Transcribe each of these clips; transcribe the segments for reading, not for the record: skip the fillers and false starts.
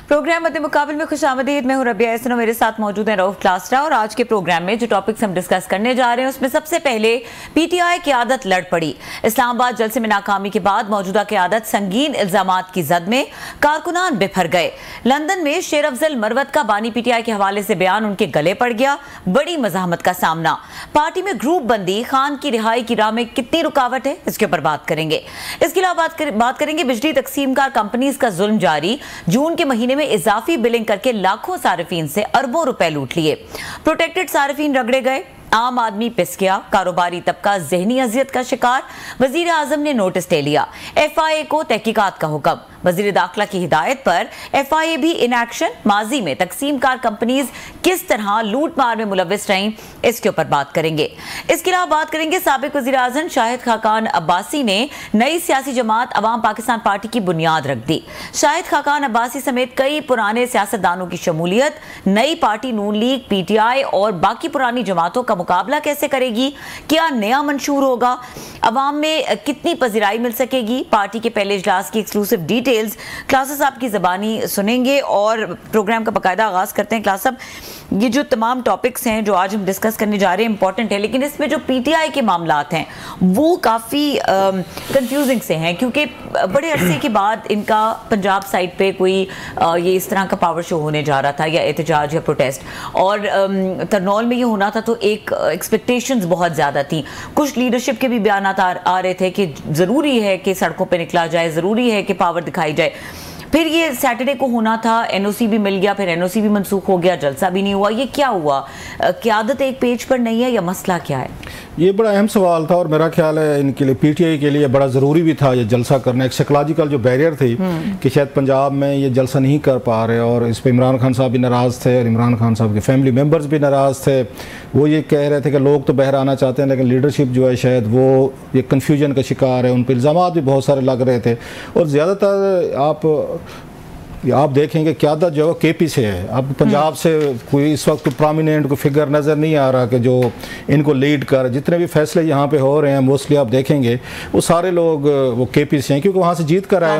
Programme मध्य मुकाबले में खुशामदीद। मैं हूं रबिया एहसन, मेरे साथ मौजूद हैं रऊफ क्लास्ट्रा। और आज के प्रोग्राम में जो टॉपिक्स हम डिस्कस करने जा रहे हैं उसमें सबसे पहले पीटीआई क़यादत लड़ पड़ी। इस्लामाबाद जलसे में नाकामी के बाद मौजूदा क़यादत संगीन इल्जामात की जद में, कारकुनान बिफर गए। लंदन में शेर अफजल मरवत का बानी पीटीआई के हवाले से बयान उनके गले पड़ गया। बड़ी मज़ाहमत का सामना। पार्टी में ग्रुप बंदी, खान की रिहाई की राह में कितनी रुकावट है, इसके ऊपर बात करेंगे। इसके अलावा बात करेंगे बिजली तकसीमकार कंपनीज का जुल्म जारी। जून के महीने में इजाफी बिलिंग करके लाखों सार्फिन से अरबों रुपए लूट लिए। प्रोटेक्टेड सार्फिन रगड़े गए, आम आदमी पिस गया, कारोबारी तबका जहनी अजियत का शिकार। वजीर आजम ने नोटिस ले लिया, FIA को तहकीकात का हुक्म। वजीर दाखिला की हिदायत पर FIA भी इन एक्शन। माजी में तकसीमकार कंपनीज किस तरह लूट मार में मुलविस रहीं, इसके ऊपर बात करेंगे। इसके अलावा बात करेंगे साबिक वजीर आजम शाहिद खाकान अब्बासी ने नई सियासी जमात अवाम पाकिस्तान पार्टी की बुनियाद रख दी। शाहिद खाकान अब्बासी समेत कई पुराने सियासतदानों की शमूलियत नई पार्टी नून लीग, PTI और बाकी पुरानी जमातों का मुकाबला कैसे करेगी? क्या नया मंशूर होगा? अवाम में कितनी पजीराई मिल सकेगी? पार्टी के पहले इजलास की एक्सक्लूसिव डिटेल्स क्लासेस आपकी ज़बानी सुनेंगे और प्रोग्राम का बाकायदा आगाज़ करते हैं। क्लास साहब, ये जो तमाम टॉपिक्स हैं जो आज हम डिस्कस करने जा रहे हैं इंपॉर्टेंट है, लेकिन इसमें जो PTI के मामलात हैं वो काफ़ी कंफ्यूजिंग से हैं, क्योंकि बड़े अरसे के बाद इनका पंजाब साइड पे कोई ये इस तरह का पावर शो होने जा रहा था या एहतजाज या प्रोटेस्ट, और तरनौल में ये होना था तो एक एक्सपेक्टेशंस बहुत ज़्यादा थी। कुछ लीडरशिप के भी बयान आ रहे थे कि ज़रूरी है कि सड़कों पे निकला जाए, ज़रूरी है कि पावर दिखाई जाए। फिर ये सैटरडे को होना था, NOC भी मिल गया, फिर NOC भी मनसूख हो गया, जलसा भी नहीं हुआ। ये क्या हुआ? क़यादत एक पेज पर नहीं है या मसला क्या है? ये बड़ा अहम सवाल था और मेरा ख्याल है इनके लिए, PTI के लिए बड़ा ज़रूरी भी था ये जलसा करना। एक साइकोलॉजिकल जो बैरियर थी कि शायद पंजाब में ये जलसा नहीं कर पा रहे, और इस पर इमरान खान साहब भी नाराज़ थे और इमरान खान साहब के फैमिली मेम्बर्स भी नाराज़ थे। वो ये कह रहे थे कि लोग तो बहर आना चाहते हैं लेकिन लीडरशिप जो है शायद वो ये कन्फ्यूजन का शिकार है। उन पर इल्ज़ामात भी बहुत सारे लग रहे थे और ज़्यादातर आप देखेंगे क़यादत जो है KP से है। अब पंजाब से कोई इस वक्त प्रोमिनेंट कोई फिगर नज़र नहीं आ रहा कि जो इनको लीड कर, जितने भी फैसले यहाँ पे हो रहे हैं मोस्टली आप देखेंगे वो सारे लोग वो KP से हैं, क्योंकि वहाँ से जीत कर आए हैं,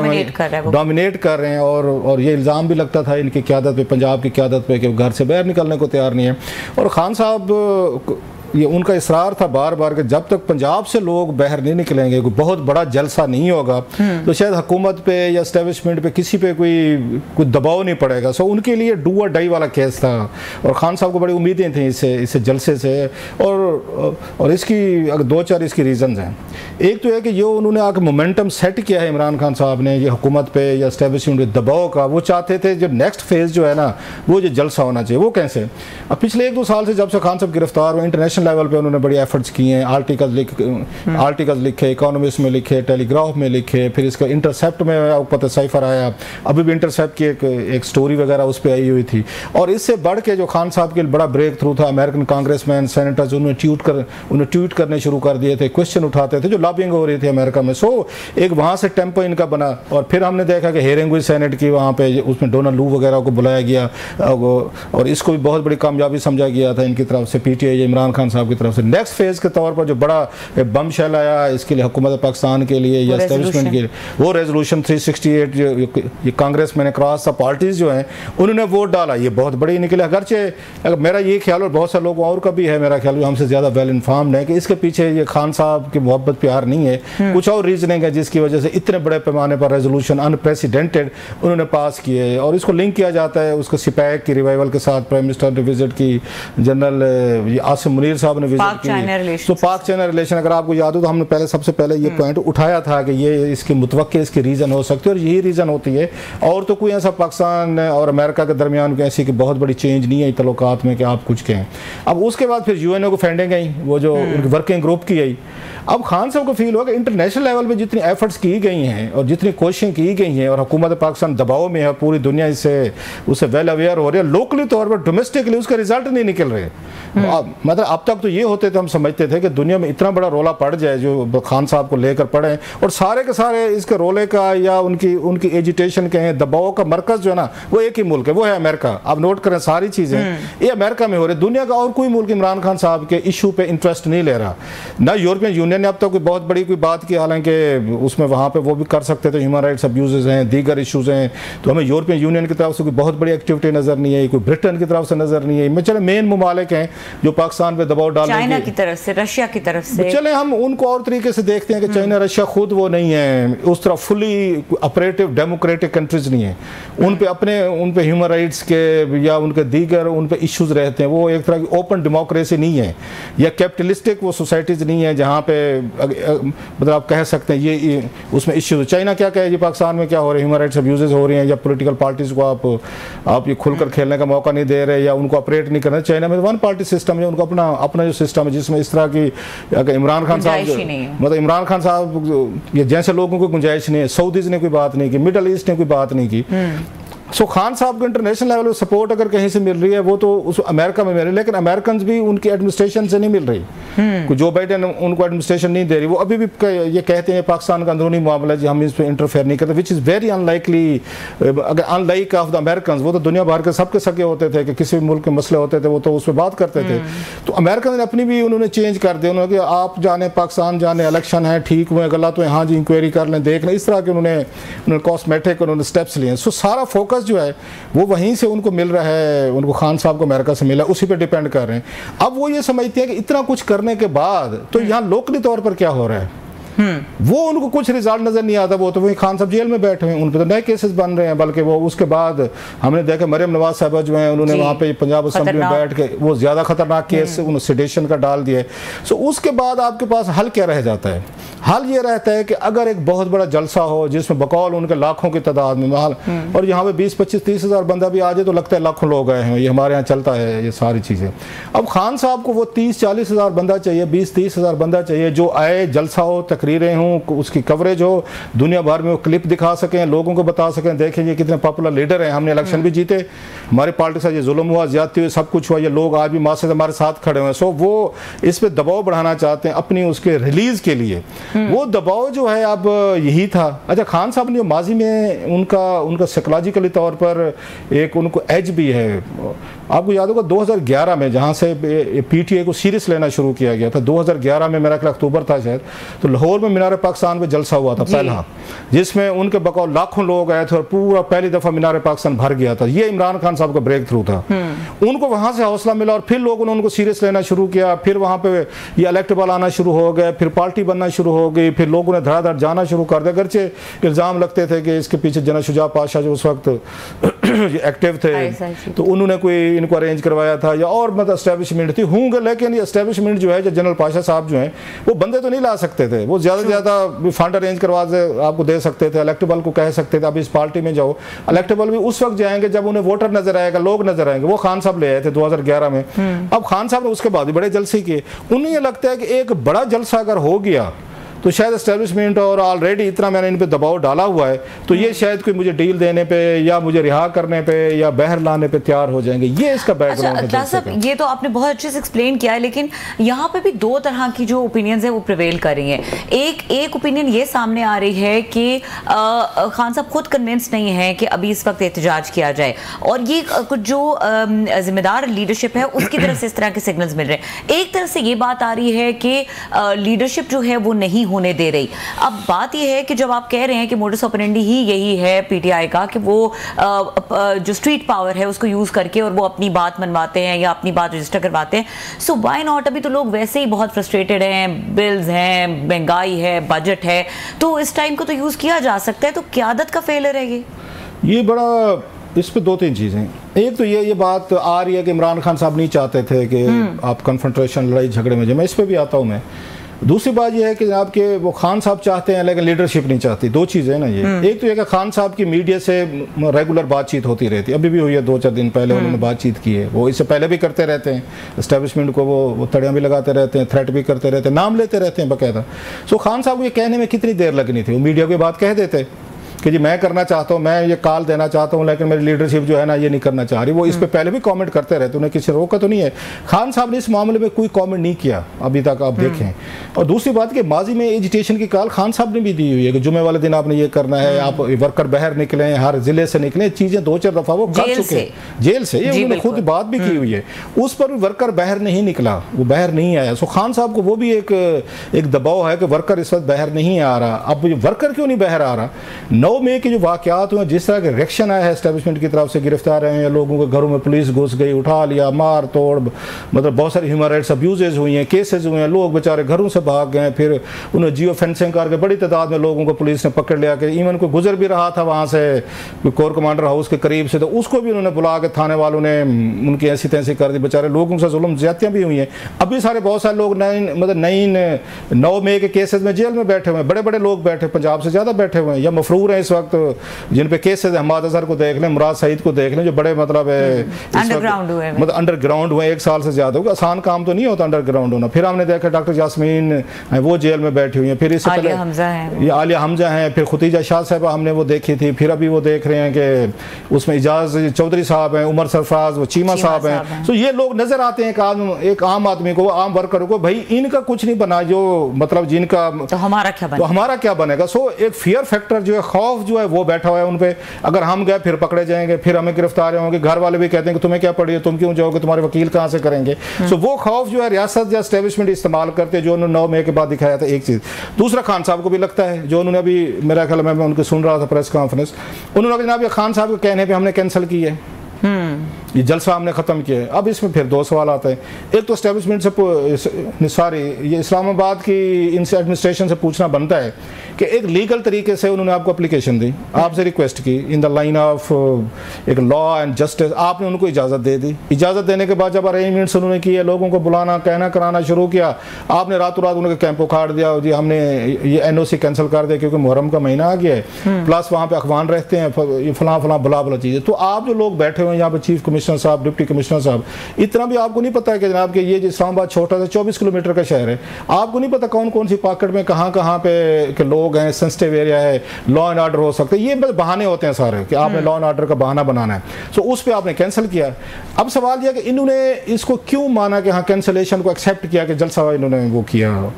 डोमिनेट कर रहे हैं। और ये इल्ज़ाम भी लगता था इनकी क़यादत पे, पंजाब की क़यादत पे, कि घर से बाहर निकलने को तैयार नहीं है। और खान साहब ये उनका इसरार था बार बार कि जब तक पंजाब से लोग बाहर नहीं निकलेंगे, कोई बहुत बड़ा जलसा नहीं होगा, तो शायद हुकूमत पे या एस्टेब्लिशमेंट पे किसी पे कोई दबाव नहीं पड़ेगा। सो उनके लिए डू और डाई वाला केस था और खान साहब को बड़ी उम्मीदें थी इससे जलसे से। और इसकी अगर दो चार इसकी रीज़न्स हैं। एक तो है कि ये उन्होंने आके मोमेंटम सेट किया है इमरान खान साहब ने, ये हुकूमत पे या एस्टेब्लिशमेंट पे दबाव का। वो चाहते थे जो नेक्स्ट फेज़ जो है ना वो जो जलसा होना चाहिए। वो कैसे? अब पिछले 1-2 साल से जब से खान साहब गिरफ्तार हुए, इंटरनेशनल लेवल पे उन्होंने बड़ी एफर्ट्स किए हैं। आर्टिकल्स लिखे, इकोनॉमिस्ट में लिखे, टेलीग्राफ में लिखे, फिर इसका इंटरसेप्ट में आपको पता साइफर आया, अभी भी इंटरसेप्ट की एक स्टोरी वगैरह उस पर आई हुई थी। और इससे बढ़ के जो खान साहब के बड़ा ब्रेक थ्रू था, अमेरिकन कांग्रेसमैन, सेनेटर्स, उन्होंने ट्वीट करने शुरू कर दिए थे, क्वेश्चन उठाते थे, जो लॉबिंग हो रही थी अमेरिका में। सो एक वहाँ से टेम्पो इनका बना। और फिर हमने देखा कि हेयरिंग हुई सेनेट की, वहाँ पे उसमें डोनाल्ड लू वगैरह को बुलाया गया और इसको भी बहुत बड़ी कामयाबी समझा गया था इनकी तरफ से, PTI इमरान खान साहब की तरफ से। नेक्स्ट फेज के तौर पर जो बड़ा बम शेल आया इसके लिए हुकूमत पाकिस्तान के लिए या एस्टेब्लिशमेंट के लिए, वो रेजोल्यूशन 368 ये कांग्रेस में क्रॉस द पार्टीज जो हैं उन्होंने वोट डाला, ये बहुत बड़ी निकले। अगरचे मेरा ये ख्याल और बहुत सारे लोगों और का भी है, मेरा ख्याल हमसे ज़्यादा वेल इन्फॉर्म्ड है कि इसके पीछे ये खान साहब की मोहब्बत प्यार नहीं है, कुछ और रीजनिंग है जिसकी वजह से इतने बड़े पैमाने पर रेजोल्यूशन अनप्रेसिडेंटेड उन्होंने पास किए। और इसको लिंक किया जाता है उसको सिपैक की रिवाइवल के साथ। प्राइम मिनिस्टर ने विजिट की, जनरल आसिम मुनीर साहब ने विजिट की। तो पाक चाइना रिलेशन अगर आपको याद हो तो हमने सबसे पहले ये पॉइंट उठाया था कि ये इसके मुतवक्के इसके रीज़न हो सकते हैं और यही रीज़न होती है। और तो कोई ऐसा पाकिस्तान और अमेरिका के दरमियान ऐसी कि बहुत बड़ी चेंज नहीं है तल्लुकात में कि आप कुछ कहें। अब उसके बाद फिर UNO को फंडिंग आई, वो जो उनकी वर्किंग ग्रुप की आई। अब खान साहब को फील हुआ कि इंटरनेशनल लेवल पे जितनी एफर्ट्स की गई हैं और जितनी कोशिशें की गई हैं और हुकूमत पाकिस्तान दबाव में है, पूरी दुनिया उससे वेल अवेयर हो रही है, लोकली तौर पर डोमेस्टिकली उसके रिजल्ट नहीं निकल रहे। मतलब अब तक तो ये होते थे, हम समझते थे कि दुनिया में इतना बड़ा रोला पड़ जाए जो खान साहब को लेकर पड़े, और सारे के सारे इसके रोले का या उनकी एजिटेशन के हैं, दबाव का मरकज जो है ना वो एक ही मुल्क है, वो है अमेरिका। अब नोट करें सारी चीज़ें ये अमेरिका में हो रही, दुनिया का और कोई मुल्क इमरान खान साहब के इशू पे इंटरेस्ट नहीं ले रहा। ना यूरोपियन यूनियन ने अब तक कोई बहुत बड़ी कोई बात की, हालांकि उसमें वहाँ पे वो भी कर सकते थे, ह्यूमन राइट्स अब्यूजेज हैं, दीगर इशूज़ हैं, तो हमें यूरोपियन यूनियन की तरफ से कोई बहुत बड़ी एक्टिविटी नज़र नहीं आई, कोई ब्रिटेन की तरफ से नज़र नहीं आई। चले मेन ममालिक हैं जो पाकिस्तान पे दबाव डालने, चाइना की तरफ से, रशिया की तरफ से, चले हम उनको और तरीके से देखते हैं कि चाइना रशिया खुद वो नहीं है उस तरह फुली ऑपरेटिव डेमोक्रेटिक कंट्रीज नहीं है, उन पे ह्यूमन राइट्स के या उनके दीगर उन पे इश्यूज रहते हैं, वो एक तरह की ओपन डेमोक्रेसी नहीं है या कैपिटलिस्टिक वो सोसाइटीज़ नहीं है जहाँ पे मतलब आप कह सकते हैं ये उसमें इश्यूज। चाइना क्या कहे जी पाकिस्तान में क्या हो रहा है, ह्यूमन राइट्स अब्यूजेस हो रहे हैं या पॉलिटिकल पार्टीज़ को आप ये खुलकर खेलने का मौका नहीं दे रहे या उनको ऑपरेट नहीं कर रहे। चाइना में वन पार्टी सिस्टम है, उनको अपना जो सिस्टम है जिसमें इस तरह की इमरान खान साहब मतलब इमरान खान साहब ये जैसे लोगों को गुंजाइश नहीं है, सऊदीज ने कोई बात नहीं की, मिडल ईस्ट ने कोई बात नहीं की। सो खान साहब को इंटरनेशनल लेवल पर सपोर्ट अगर कहीं से मिल रही है वो तो उस अमेरिका में मिल रही है, लेकिन अमेरिकन भी उनकी एडमिनिस्ट्रेशन से नहीं मिल रही। जो बाइडेन उनको एडमिनिस्ट्रेशन नहीं दे रही, वो अभी भी ये कहते हैं पाकिस्तान का अंदरूनी मामला जी हम इस पर इंटरफेयर नहीं करते, विच इज़ वेरी अनलाइकली। अगर अनलाइक ऑफ द अमेरिकन, वो तो दुनिया भर के सबके सके होते थे कि किसी भी मुल्क के मसले होते थे वो तो उस पर बात करते थे। तो अमेरिकन ने अपनी भी उन्होंने चेंज कर दिया, उन्होंने कि आप जाने पाकिस्तान जाने, इलेक्शन है ठीक हुए गलत हुए, हाँ जी इंक्वायरी कर लें देख लें, इस तरह के उन्होंने कॉस्मेटिक उन्होंने स्टेप्स लिए। सो सारा फोकस जो है वो वहीं से उनको मिल रहा है, उनको खान साहब को अमेरिका से मिला, उसी पे डिपेंड कर रहे हैं। अब वो ये समझते हैं कि इतना कुछ करने के बाद तो यहाँ लोकली तौर पर क्या हो रहा है वो उनको कुछ रिजल्ट नजर नहीं आता। वो तो वही खान साहब जेल में बैठे हैं, उन पर तो नए केसेस बन रहे हैं, बल्कि वो उसके बाद हमने देखा मरियम नवाज साहबा जो हैं उन्होंने वहाँ पे पंजाब असेंबली में बैठ के वो ज़्यादा खतरनाक केस उन्होंने सेडेशन का डाल दिया। सो उसके बाद आपके पास हल क्या रह जाता है? हल ये रहता है कि अगर एक बहुत बड़ा जलसा हो जिसमें बकौल उनके लाखों की तादाद में और यहाँ पे 20-25-30 हज़ार बंदा भी आ जाए तो लगता है लाखों लोग आए हैं, ये हमारे यहाँ चलता है ये सारी चीज़ें। अब खान साहब को वो 30-40 हज़ार बंदा चाहिए, 20-30 हज़ार बंदा चाहिए जो आए, जलसा हो, तकरीरें हों, उसकी कवरेज हो, दुनिया भर में वो क्लिप दिखा सकें, लोगों को बता सकें देखें ये कितने पॉपुलर लीडर हैं, हमने इलेक्शन भी जीते, हमारी पार्टी के साथ ये जुल्म हुआ, ज्यादती हुई, सब कुछ हुआ, ये लोग आज भी मासे से हमारे साथ खड़े हुए हैं। सो वो इस पर दबाव बढ़ाना चाहते हैं अपनी उसके रिलीज़ के लिए। वो दबाव जो है अब यही था। अच्छा, खान साहब ने माजी में उनका साइकोलॉजिकली तौर पर एक उनको एज भी है। आपको याद होगा 2011 में जहाँ से पीटीआई को सीरियस लेना शुरू किया गया था, 2011 में मेरा ख्याल अक्टूबर था शायद, तो लाहौर में मीनार पाकिस्तान पे जलसा हुआ था पहला, जिसमें उनके बकौल लाखों लोग आए थे और पूरा पहली दफ़ा मीनार पाकिस्तान भर गया था। ये इमरान खान साहब का ब्रेक थ्रू था। उनको वहाँ से हौसला मिला और फिर लोगों ने उनको सीरियस लेना शुरू किया। फिर वहाँ पे ये इलेक्टेबल आना शुरू हो गए, फिर पार्टी बनना शुरू हो गई, फिर लोगों ने धड़ाधड़ जाना शुरू कर दिया। अगरचे इल्ज़ाम लगते थे कि इसके पीछे जना शुजा पाशा जो उस वक्त एक्टिव थे तो उन्होंने कोई इनको अरेंज करवाया था या और मतलब एस्टेब्लिशमेंट थी होंगे, लेकिन ये एस्टेब्लिशमेंट जो है जो जनरल पाशा साहब जो हैं वो बंदे तो नहीं ला सकते थे। वो ज़्यादा से ज़्यादा फंड अरेंज करवा आपको दे सकते थे, इलेक्टेबल को कह सकते थे अब इस पार्टी में जाओ। इलेक्टेबल भी उस वक्त जाएंगे जब उन्हें वोटर नजर आएगा, लोग नजर आएंगे। वो खान साहब ले आए थे 2011 में। अब खान साहब ने उसके बाद भी बड़े जलसे किए। उन्हें ये लगता है कि एक बड़ा जलसा अगर हो गया तो शायद एस्टेब्लिशमेंट और ऑलरेडी इतना मैंने इन पे दबाव डाला हुआ है तो ये शायद कोई मुझे डील देने पे या मुझे रिहा करने पे या बहर लाने पे तैयार हो जाएंगे। ये इसका बैकग्राउंड है। अच्छा साहब, ये तो आपने बहुत अच्छे से एक्सप्लेन किया है, लेकिन यहाँ पे भी दो तरह की जो ओपिनियंस है वो प्रिवेल कर रही हैं। एक ओपिनियन ये सामने आ रही है कि खान साहब खुद कन्विंस नहीं है कि अभी इस वक्त एहतजाज किया जाए, और ये कुछ जो जिम्मेदार लीडरशिप है उसकी तरफ से इस तरह के सिग्नल्स मिल रहे हैं। एक तरफ से ये बात आ रही है कि लीडरशिप जो है वो नहीं होने दे रही। अब बात यह है कि जब आप कह रहे हैं कि मोडस ऑपरेंडी ही यही है पीटीआई का कि वो जो स्ट्रीट पावर है उसको यूज करके और वो अपनी बात मनवाते हैं या अपनी बात रजिस्टर करवाते हैं, सो व्हाई नॉट? अभी तो लोग वैसे ही बहुत फ्रस्ट्रेटेड हैं, बिल्स हैं, महंगाई है, बजट है, तो इस टाइम को तो यूज किया जा सकता है। तो क़यादत का फेलियर है ये बड़ा। इस पे दो तीन चीज़ें, एक तो ये बात आ रही है कि इमरान खान साहब नहीं चाहते थे कि आप कन्फ्रंटेशन लड़ाई झगड़े में जाए, मैं इस पर भी आता हूँ मैं। दूसरी बात यह है कि जनाब के वो खान साहब चाहते हैं लेकिन लीडरशिप नहीं चाहती। दो चीज़ें ना ये। एक तो ये कि खान साहब की मीडिया से रेगुलर बातचीत होती रहती है, अभी भी हुई है 2-4 दिन पहले उन्होंने बातचीत की है। वो इससे पहले भी करते रहते हैं, एस्टेब्लिशमेंट को वो तड़ियाँ भी लगाते रहते हैं, थ्रेट भी करते रहते हैं, नाम लेते रहते हैं बाकायदा। सो खान साहब को ये कहने में कितनी देर लगनी थी, वो मीडिया की बात कह देते कि जी मैं करना चाहता हूँ, मैं ये कॉल देना चाहता हूँ, लेकिन मेरी लीडरशिप जो है ना ये नहीं करना चाह रही। वो इस पर पहले भी कमेंट करते रहते, उन्हें किसी रोका तो नहीं है। खान साहब ने इस मामले में कोई कमेंट नहीं किया अभी तक, आप देखें। और दूसरी बात कि माजी में एजिटेशन की कॉल खान साहब ने भी दी हुई है कि जुमे वाले दिन आपने ये करना है, आप वर्कर बाहर निकले, हर जिले से निकले, चीज़ें 2-4 दफ़ा वो कर चुके हैं जेल से, ये उन्होंने खुद बात भी की हुई है। उस पर भी वर्कर बाहर नहीं निकला, वो बाहर नहीं आया। सो खान साहब को वो भी एक दबाव है कि वर्कर इस वक्त बाहर नहीं आ रहा। अब वर्कर क्यों नहीं बाहर आ रहा? 9 मई के जो वाकयात हुए, जिस तरह के रिएक्शन आया है एस्टेब्लिशमेंट की तरफ से, गिरफ्तार हैं लोगों के घरों में पुलिस घुस गई, उठा लिया, मार तोड़, मतलब बहुत सारी ह्यूमन राइट्स अब्यूजेज हुई हैं, केसेस हुए हैं, लोग बेचारे घरों से भाग गए, फिर उन्हें जियो फेंसिंग करके बड़ी तादाद में लोगों को पुलिस ने पकड़ लिया। कि इवन को गुजर भी रहा था वहाँ से कोर कमांडर हाउस के करीब से, तो उसको भी उन्होंने बुला के थाने वालों ने उनकी ऐसी तैसी कर दी, बेचारे लोगों से जुल्म ज्यादतियाँ भी हुई हैं। अभी सारे बहुत सारे लोग 9 मई के केसेस में जेल में बैठे हुए हैं, बड़े बड़े लोग बैठे, पंजाब से ज़्यादा बैठे हुए हैं या मफरूर हैं इस वक्त, जिन पे केसेस हमाद अजहर को देख लें, मुराद सईद को देख लें, जो बड़े मतलब अंडरग्राउंड हुए 1 साल से ज़्यादा होगा। आसान काम तो नहीं होता अंडरग्राउंड होना। फिर हमने देखा डॉक्टर यास्मीन वो जेल में बैठी हुई हैं, फिर इससे पहले आलिया हमजा हैं, फिर खुतीजा शाह साहबा हमने वो देखी थी, फिर अभी वो देख रहे हैं कि उसमें इजाज चौधरी साहब हैं, उमर सरफराज, वो चीमा साहब हैं। तो ये लोग नजर आते हैं एक आम आदमी को, आम वर्कर को, भाई इनका कुछ नहीं बना, जो मतलब जिनका तो हमारा क्या बनेगा। सो एक फियर फैक्टर जो है, खौफ जो है वो बैठा हुआ है उन पे। अगर हम गए फिर पकड़े जाएंगे, फिर हमें गिरफ्तार होंगे, घर वाले भी कहते हैं कि तुम्हें क्या पड़ी है, तुम क्यों जाओगे, तुम्हारे वकील कहाँ से करेंगे। सो वो खौफ जो है रियासत या एस्टेब्लिशमेंट इस्तेमाल करते हैं, जो उन्होंने 9 मई के बाद दिखाया था। एक चीज़ दूसरा खान साहब को भी लगता है, जो उन्होंने अभी मेरा ख्याल मैं उनके सुन रहा था प्रेस कॉन्फ्रेंस, उन्होंने अभी जनाब खान साहब के कहने पर हमने कैंसिल की है, ये जलसा हमने ख़त्म किया है। अब इसमें फिर 2 सवाल आते हैं। एक तो एस्टेब्लिशमेंट से सॉरी ये इस्लामाबाद की इनसे एडमिनिस्ट्रेशन से पूछना बनता है कि एक लीगल तरीके से उन्होंने आपको एप्लीकेशन दी, आपसे रिक्वेस्ट की इन द लाइन ऑफ एक लॉ एंड जस्टिस, आपने उनको इजाज़त दे दी। इजाज़त देने के बाद जब अरेंजमेंट्स उन्होंने किए, लोगों को बुलाना कहना कराना शुरू किया, आपने रातों रात उनके कैंप उखाड़ दिया, जी हमने ये NOC कैंसिल कर दिया क्योंकि मुहर्रम का महीना आ गया है, प्लस वहाँ पर अखबान रहते हैं, फलां भला चीज़ें। तो आप जो लोग बैठे हुए हैं यहाँ पर, चीफ कमिश्नर साहब, डिप्टी कमिश्नर साहब, इतना भी आपको नहीं पता है कि जनाब कि ये इस्लामाबाद छोटा सा 24 किलोमीटर का शहर है, आपको नहीं पता कौन कौन सी पॉकेट में कहाँ पे के लोग हैं, सेंसिटिव एरिया है, लॉ एंड ऑर्डर हो सकते हैं। ये बस बहाने होते हैं सारे कि आपने लॉ एंड ऑर्डर का बहाना बनाना है। सो उस पर आपने कैंसिल किया। अब सवाल यह कि इन्होंने इसको क्यों माना कि हाँ कैंसिलेशन को एक्सेप्ट किया कि जलसा इन्होंने वो किया।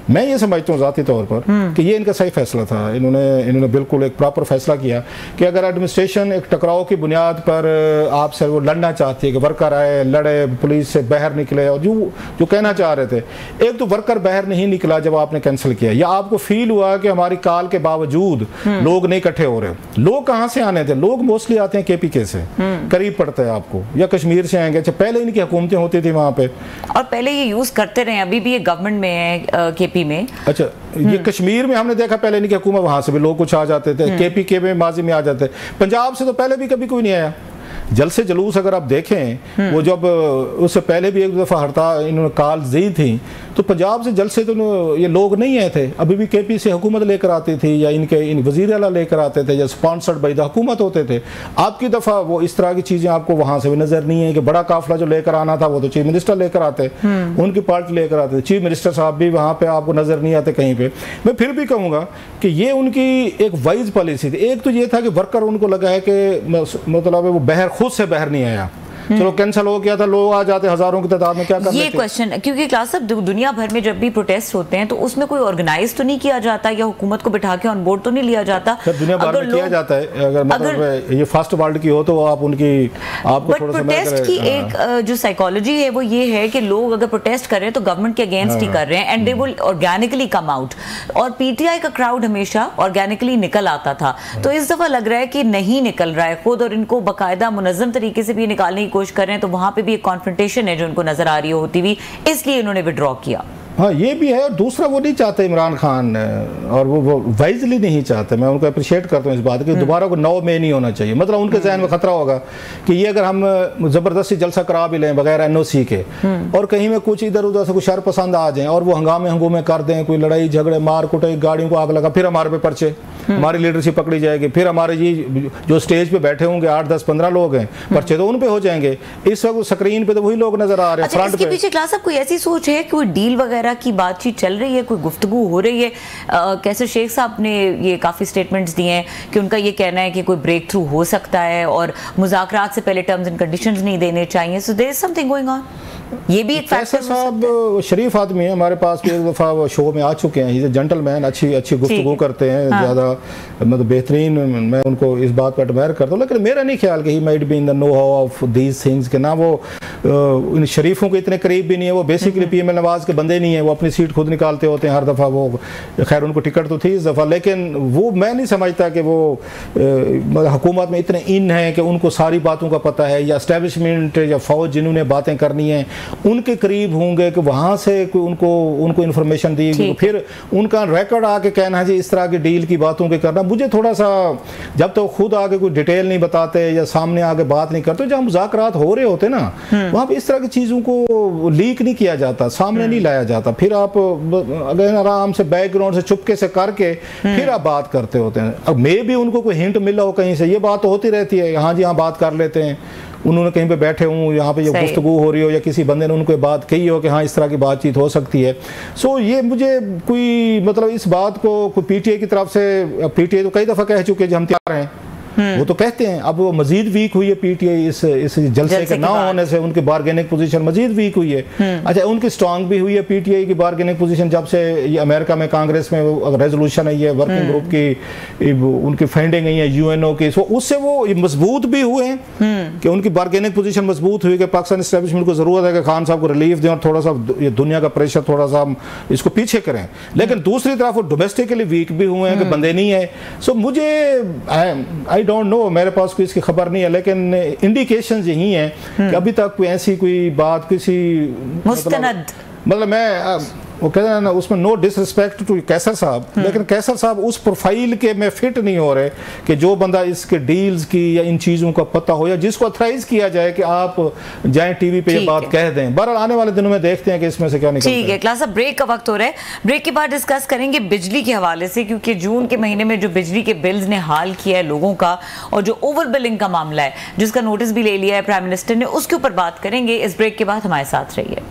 मैं ये समझता हूँ ज़ाती तौर पर कि ये इनका सही फैसला था। इन्होंने बिल्कुल एक प्रॉपर फैसला किया कि अगर एडमिनिस्ट्रेशन एक टकराव की बुनियाद पर आपसे वो लड़ना चाहती है कि वर्कर आए, लड़े, पुलिस से बाहर निकले, और जो कहना चाह रहे थे, एक तो वर्कर बाहर नहीं निकला जब आपने कैंसिल किया, या आपको फील हुआ कि हमारी कॉल के बावजूद लोग नहीं इकट्ठे हो रहे। लोग कहाँ से आने थे? लोग मोस्टली आते हैं KPK से, करीब पड़ता है आपको, या कश्मीर से आएंगे। अच्छा, पहले इनकी हुकूमतें होती थी वहाँ पे, और पहले ये यूज करते रहे, अभी भी ये गवर्नमेंट में है KP में। अच्छा, ये कश्मीर में हमने देखा पहले इनकी हुकूमत, वहां से भी लोग कुछ आ जाते थे, KPK में माजी में आ जाते। पंजाब से तो पहले भी कभी कोई नहीं आया। जलसे जुलूस अगर आप देखें, वो जब उससे पहले भी एक दफ़ा हड़ताल इन्होंने कॉल दी थी, तो पंजाब से जलसे तो ये लोग नहीं आए थे। अभी भी KP से हुकूमत लेकर आती थी, या इन वज़ीर आला लेकर आते थे, या स्पॉन्सर्ड बाय द हुकूमत होते थे। आपकी दफ़ा वो इस तरह की चीज़ें आपको वहाँ से भी नज़र नहीं है कि बड़ा काफिला जो लेकर आना था वो तो चीफ मिनिस्टर लेकर आते, उनकी पार्टी लेकर आते, चीफ मिनिस्टर साहब भी वहाँ पर आपको नज़र नहीं आते कहीं पर। मैं फिर भी कहूँगा कि ये उनकी एक वाइज पॉलिसी थी। एक तो ये था कि वर्कर उनको लगा है कि मतलब वो खुद से बाहर नहीं आया, चलो कैंसिल हो गया था, लोग आ जाते हजारों की तादाद में, क्या करते? ये क्वेश्चन, क्योंकि क्लास साहब दुनिया भर में जब भी प्रोटेस्ट होते हैं तो उसमें कोई ऑर्गेनाइज तो नहीं किया जाता, या हुकूमत को बिठा के ऑन बोर्ड तो नहीं लिया जाता। दुनिया भर में किया जाता है। अगर मतलब ये फर्स्ट वर्ल्ड की हो तो आप उनकी आपको थोड़ा सा प्रोटेस्ट की एक जो साइकोलॉजी है वो ये है कि लोग अगर प्रोटेस्ट कर रहे हैं तो गवर्नमेंट के अगेंस्ट ही कर रहे हैं, and they will organically come out. और PTI का क्राउड हमेशा ऑर्गेनिकली निकल आता था, तो इस दफा लग रहा है कि नहीं निकल रहा है खुद, और इनको बाकायदा मुनज़्ज़म तरीके से भी निकालने की कोशिश कर रहे हैं। तो वहां पे भी एक कॉन्फ्रंटेशन है जो उनको नजर आ रही होती हुई, इसलिए इन्होंने विड्रॉ किया। हाँ, ये भी है। और दूसरा, वो नहीं चाहते इमरान खान, और वो वाइजली नहीं चाहते। मैं उनको अप्रिशिएट करता हूँ इस बात की, दोबारा को 9 मई नहीं होना चाहिए। मतलब उनके जहन में खतरा होगा कि ये अगर हम ज़बरदस्ती जलसा करा भी लें बगैर NOC के, और कहीं में कुछ इधर उधर से कुछ शर पसंद आ जाएं और वो हंगामे कर दें, कोई लड़ाई झगड़े मार कुटाई, गाड़ियों को आग लगा, फिर हमारे पे पर्चे, हमारी लीडरशिप पकड़ी जाएगी, फिर हमारे ये जो स्टेज पे बैठे होंगे 8, 10, 15 लोग हैं, पर्चे तो उन पे हो जाएंगे। इस वक्त स्क्रीन पे तो वही लोग नजर आ रहे हैं फ्रंट पे। पीछे क्लास साहब कोई ऐसी सोच है, कोई डील वगैरह तरह की बातचीत चल रही है, कोई गुफ्तगू हो रही है? कैसर शेख साहब ने ये काफ़ी स्टेटमेंट्स दिए हैं कि उनका ये कहना है कि कोई ब्रेक थ्रू हो सकता है और मुज़ाकरात से पहले टर्म्स एंड कंडीशंस नहीं देने चाहिए। So there is something going on. ये भी एक फैक्टर साहब शरीफ आदमी है, हमारे पास भी एक दफ़ा वो शो में आ चुके हैं, ही इज़ अ जेंटलमैन, अच्छी गुफ्तगू करते हैं, ज़्यादा मतलब बेहतरीन, मैं उनको इस बात पर एडमायर करता हूँ। लेकिन मेरा नहीं ख्याल कि he might be in the know how of these things, कि ना वो इन शरीफों के इतने करीब भी नहीं है, वो बेसिकली पीएमएल नवाज के बंदे नहीं है, वो अपनी सीट खुद निकालते होते हैं हर दफ़ा। वो खैर उनको टिकट तो थी इस दफ़ा, लेकिन वो मैं नहीं समझता कि वो हुकूमत में इतने इन हैं कि उनको सारी बातों का पता है, या एस्टेब्लिशमेंट या फौज जिन्होंने बातें करनी हैं उनके करीब होंगे कि वहाँ से उनको इन्फॉर्मेशन दी, फिर उनका रिकॉर्ड आके कहना जी इस तरह की डील की बातों के करना। मुझे थोड़ा सा, जब तो खुद आगे कोई डिटेल नहीं बताते या सामने आगे बात नहीं करते, जहाँ मुज़ाकरात हो रहे होते ना वहाँ पे इस तरह की चीज़ों को लीक नहीं किया जाता, सामने नहीं लाया जाता। फिर आप अगर आराम से बैकग्राउंड से चुपके से करके फिर आप बात करते होते हैं। अब मे भी उनको कोई हिंट मिला हो कहीं से, ये बात तो होती रहती है, हाँ जी हाँ बात कर लेते हैं, उन्होंने कहीं पे बैठे हों, यहाँ पे ये गुफ्तगू हो रही हो, या किसी बंदे ने उनको बात कही हो कि हाँ इस तरह की बातचीत हो सकती है। सो ये मुझे कोई मतलब इस बात को कोई पीटीआई की तरफ से, पीटीआई तो कई दफ़ा कह चुके हैं हम तैयार हैं, वो तो कहते हैं, अब वो मजीद वीक हुई है पीटीआई इस जलसे के ना होने से, उनकी बार्गेनिंग पोजीशन मजीद वीक हुई है। अच्छा, उनकी स्ट्रांग भी हुई है पीटीआई की बार्गेनिंग पोजीशन जब से ये अमेरिका में कांग्रेस में रेजोल्यूशन आई है, वर्किंग ग्रुप की उनकी फंडिंग आई है यूएनओ की, उससे वो मजबूत भी हुए हैं कि उनकी बार्गेनिंग पोजीशन मजबूत हुई कि पाकिस्तान एस्टेब्लिशमेंट को जरूरत है कि खान साहब को रिलीफ दें और थोड़ा सा ये दुनिया का प्रेशर थोड़ा सा इसको पीछे करें। लेकिन दूसरी तरफ वो डोमेस्टिकली वीक भी हुए हैं कि बंदे नहीं है। सो मुझे आई डोंट नो, मेरे पास कोई इसकी खबर नहीं है, लेकिन इंडिकेशंस यही हैं कि अभी तक कोई ऐसी कोई बात किसी मतलब मैं वो कहते हैं ना उसमें नो डिसरिस्पेक्ट टू कैसर साहब, लेकिन कैसर साहब उस प्रोफाइल के में फिट नहीं हो रहे कि जो बंदा इसके डील्स की या इन चीज़ों का पता हो या जिसको अथराइज किया जाए कि आप जाएं टीवी पे ये बात कह दें। बहरहाल आने वाले दिनों में देखते हैं कि इसमें से क्या निकलता है। ठीक है क्लास, अब ब्रेक का वक्त हो रहा है, ब्रेक के बाद डिस्कस करेंगे बिजली के हवाले से, क्योंकि जून के महीने में जो बिजली के बिल्स ने हाल किया है लोगों का और जो ओवर बिलिंग का मामला है जिसका नोटिस भी ले लिया है प्राइम मिनिस्टर ने, उसके ऊपर बात करेंगे। इस ब्रेक के बाद हमारे साथ रहिए।